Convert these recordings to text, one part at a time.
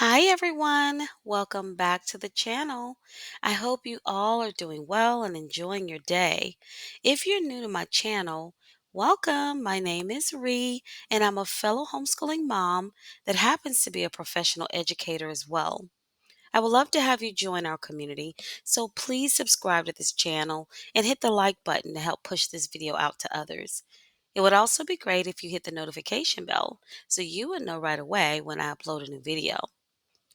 Hi everyone, welcome back to the channel. I hope you all are doing well and enjoying your day. If you're new to my channel, welcome. My name is Ree and I'm a fellow homeschooling mom that happens to be a professional educator as well. I would love to have you join our community, so please subscribe to this channel and hit the like button to help push this video out to others. It would also be great if you hit the notification bell so you would know right away when I upload a new video.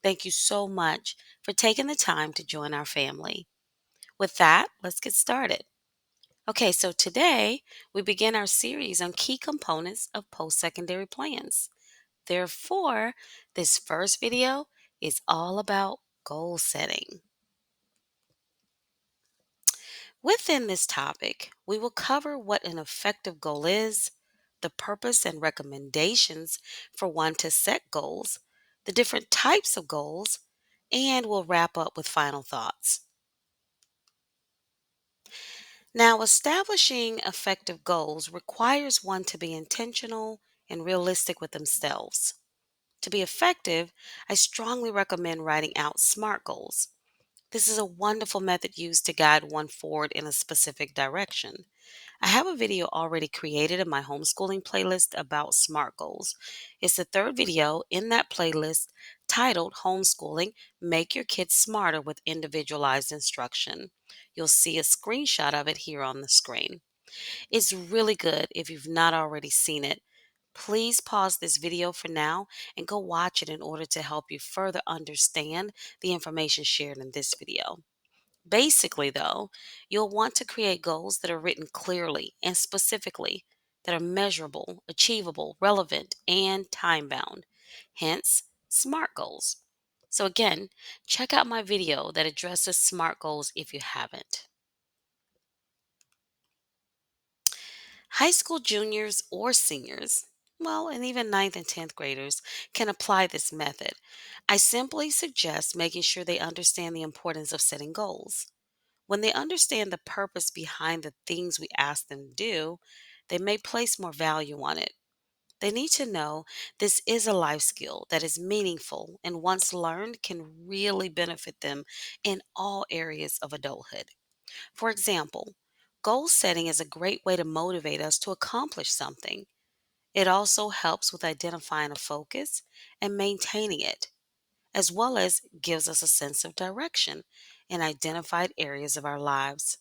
Thank you so much for taking the time to join our family. With that, let's get started. Okay, so today we begin our series on key components of post secondary plans. Therefore, this first video is all about goal setting. Within this topic, we will cover what an effective goal is, the purpose and recommendations for one to set goals, the different types of goals, and we'll wrap up with final thoughts. Now, establishing effective goals requires one to be intentional and realistic with themselves. To be effective, I strongly recommend writing out SMART goals. This is a wonderful method used to guide one forward in a specific direction. I have a video already created in my homeschooling playlist about SMART goals. It's the third video in that playlist titled Homeschooling Make Your Kids Smarter with Individualized Instruction. You'll see a screenshot of it here on the screen. It's really good if you've not already seen it. Please pause this video for now and go watch it in order to help you further understand the information shared in this video. Basically, though, you'll want to create goals that are written clearly and specifically, that are measurable, achievable, relevant, and time bound. Hence, SMART goals. So, again, check out my video that addresses SMART goals if you haven't. High school juniors or seniors, well, and even ninth and 10th graders can apply this method. I simply suggest making sure they understand the importance of setting goals. When they understand the purpose behind the things we ask them to do, they may place more value on it. They need to know this is a life skill that is meaningful and once learned can really benefit them in all areas of adulthood. For example, goal setting is a great way to motivate us to accomplish something. It also helps with identifying a focus and maintaining it, as well as gives us a sense of direction in identified areas of our lives.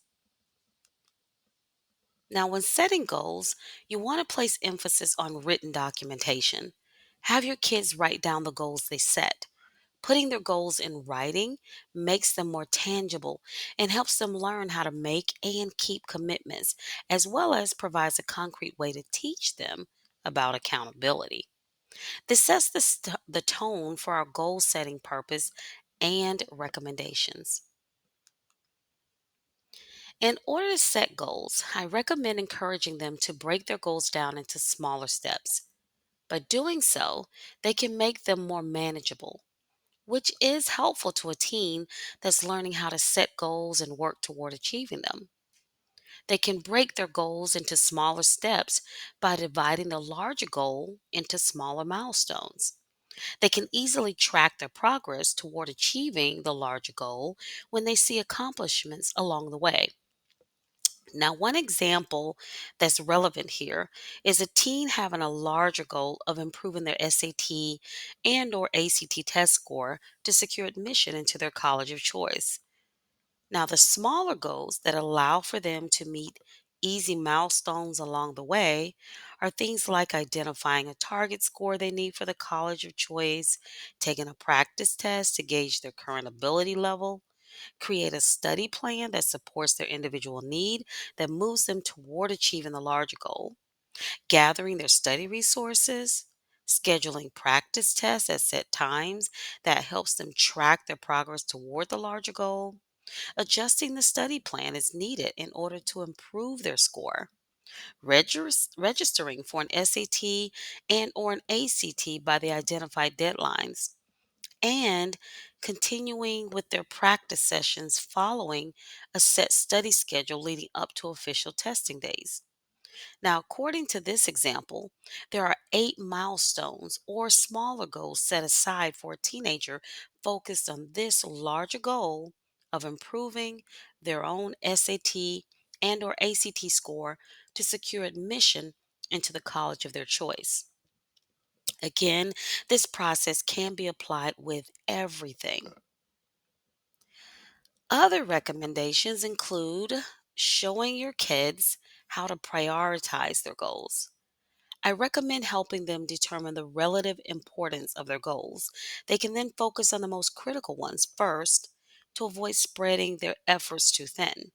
Now, when setting goals, you want to place emphasis on written documentation. Have your kids write down the goals they set. Putting their goals in writing makes them more tangible and helps them learn how to make and keep commitments, as well as provides a concrete way to teach them about accountability. This sets the tone for our goal setting purpose and recommendations. In order to set goals, I recommend encouraging them to break their goals down into smaller steps. By doing so, they can make them more manageable, which is helpful to a teen that's learning how to set goals and work toward achieving them. They can break their goals into smaller steps by dividing the larger goal into smaller milestones. They can easily track their progress toward achieving the larger goal when they see accomplishments along the way. Now, one example that's relevant here is a teen having a larger goal of improving their SAT and or ACT test score to secure admission into their college of choice. Now, the smaller goals that allow for them to meet easy milestones along the way are things like identifying a target score they need for the college of choice, taking a practice test to gauge their current ability level, create a study plan that supports their individual need that moves them toward achieving the larger goal, gathering their study resources, scheduling practice tests at set times that helps them track their progress toward the larger goal, adjusting the study plan as needed in order to improve their score, registering for an SAT and or an ACT by the identified deadlines, and continuing with their practice sessions following a set study schedule leading up to official testing days. Now, according to this example, there are 8 milestones or smaller goals set aside for a teenager focused on this larger goal of improving their own SAT and or ACT score to secure admission into the college of their choice. Again, this process can be applied with everything. Other recommendations include showing your kids how to prioritize their goals. I recommend helping them determine the relative importance of their goals. They can then focus on the most critical ones first to avoid spreading their efforts too thin.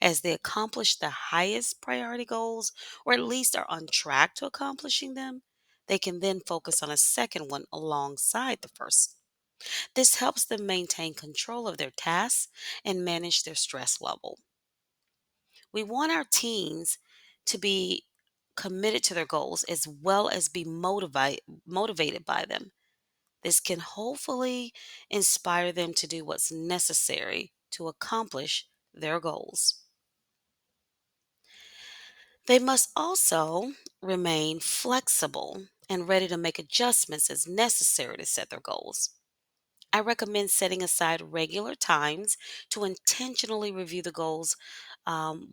As they accomplish the highest priority goals, or at least are on track to accomplishing them, they can then focus on a second one alongside the first. This helps them maintain control of their tasks and manage their stress level. We want our teens to be committed to their goals as well as be motivated by them. This can hopefully inspire them to do what's necessary to accomplish their goals. They must also remain flexible and ready to make adjustments as necessary to set their goals. I recommend setting aside regular times to intentionally review the goals,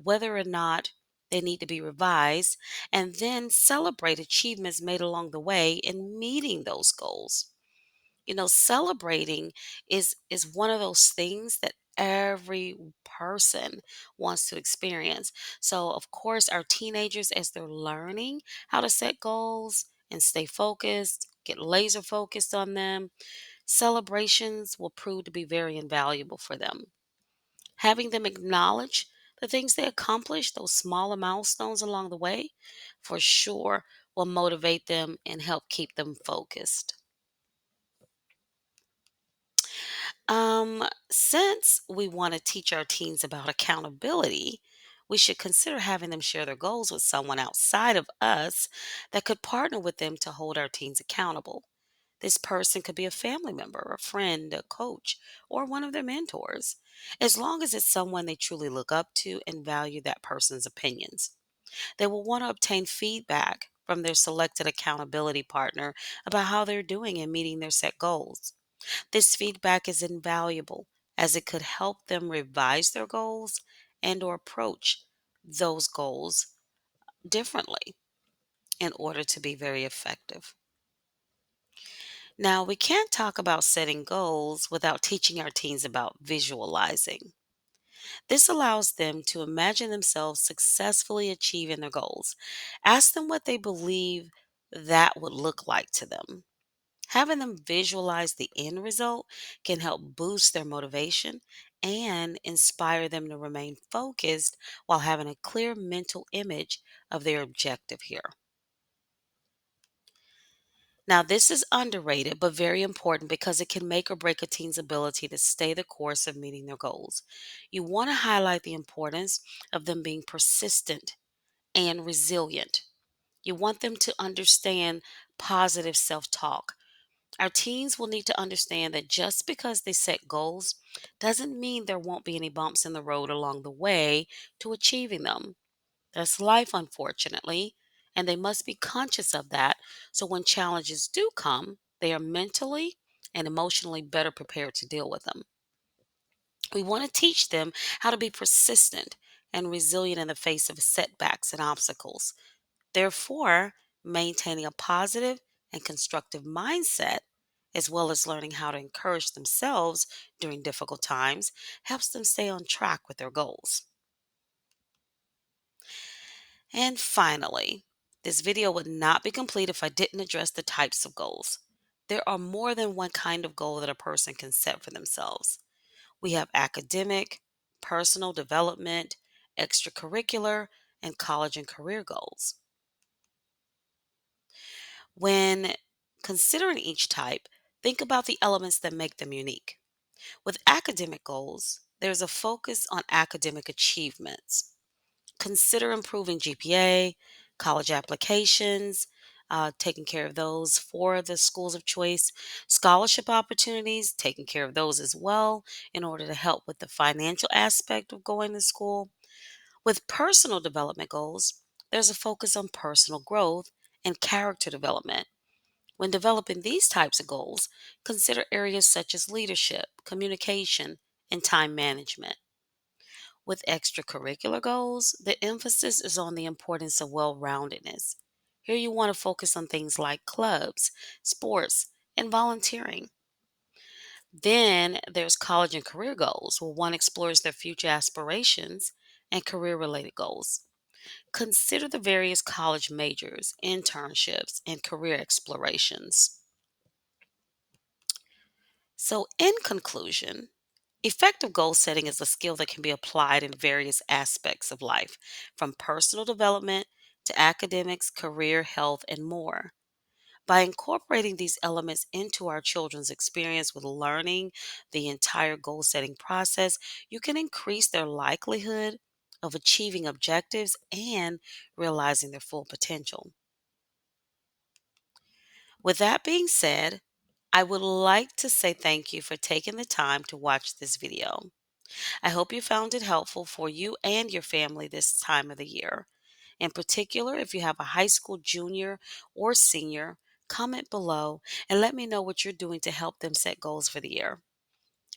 whether or not they need to be revised, and then celebrate achievements made along the way in meeting those goals. Celebrating is one of those things that every person wants to experience. So, of course, our teenagers, as they're learning how to set goals and stay focused, get laser focused on them, celebrations will prove to be very invaluable for them. Having them acknowledge the things they accomplish, those smaller milestones along the way, for sure will motivate them and help keep them focused. Since we want to teach our teens about accountability, we should consider having them share their goals with someone outside of us that could partner with them to hold our teens accountable. This person could be a family member, a friend, a coach, or one of their mentors, as long as it's someone they truly look up to and value that person's opinions. They will want to obtain feedback from their selected accountability partner about how they're doing in meeting their set goals. This feedback is invaluable as it could help them revise their goals and or approach those goals differently in order to be very effective. Now, we can't talk about setting goals without teaching our teens about visualizing. This allows them to imagine themselves successfully achieving their goals. Ask them what they believe that would look like to them. Having them visualize the end result can help boost their motivation and inspire them to remain focused while having a clear mental image of their objective here. Now, this is underrated but very important because it can make or break a teen's ability to stay the course of meeting their goals. You want to highlight the importance of them being persistent and resilient. You want them to understand positive self talk. Our teens will need to understand that just because they set goals doesn't mean there won't be any bumps in the road along the way to achieving them. That's life, unfortunately, and they must be conscious of that so when challenges do come, they are mentally and emotionally better prepared to deal with them. We want to teach them how to be persistent and resilient in the face of setbacks and obstacles. Therefore, maintaining a positive and constructive mindset, as well as learning how to encourage themselves during difficult times, helps them stay on track with their goals. And finally, this video would not be complete if I didn't address the types of goals. There are more than one kind of goal that a person can set for themselves. We have academic, personal development, extracurricular, and college and career goals. When considering each type, think about the elements that make them unique. With academic goals, there's a focus on academic achievements. Consider improving GPA, college applications, taking care of those for the schools of choice, scholarship opportunities, taking care of those as well in order to help with the financial aspect of going to school. With personal development goals, there's a focus on personal growth and character development. When developing these types of goals, consider areas such as leadership, communication, and time management. With extracurricular goals, the emphasis is on the importance of well roundedness. Here you want to focus on things like clubs, sports, and volunteering. Then there's college and career goals, where one explores their future aspirations and career related goals. Consider the various college majors, internships, and career explorations. So, in conclusion, effective goal setting is a skill that can be applied in various aspects of life, from personal development to academics, career, health, and more. By incorporating these elements into our children's experience with learning the entire goal setting process, you can increase their likelihood of achieving objectives and realizing their full potential. With that being said, I would like to say thank you for taking the time to watch this video. I hope you found it helpful for you and your family this time of the year. In particular, if you have a high school junior or senior, comment below and let me know what you're doing to help them set goals for the year.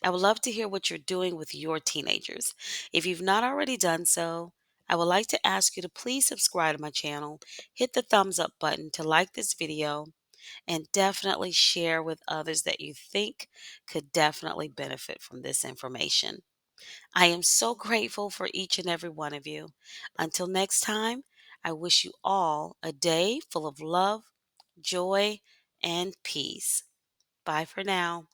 I would love to hear what you're doing with your teenagers. If you've not already done so, I would like to ask you to please subscribe to my channel, hit the thumbs up button to like this video, and definitely share with others that you think could definitely benefit from this information. I am so grateful for each and every one of you. Until next time, I wish you all a day full of love, joy, and peace. Bye for now.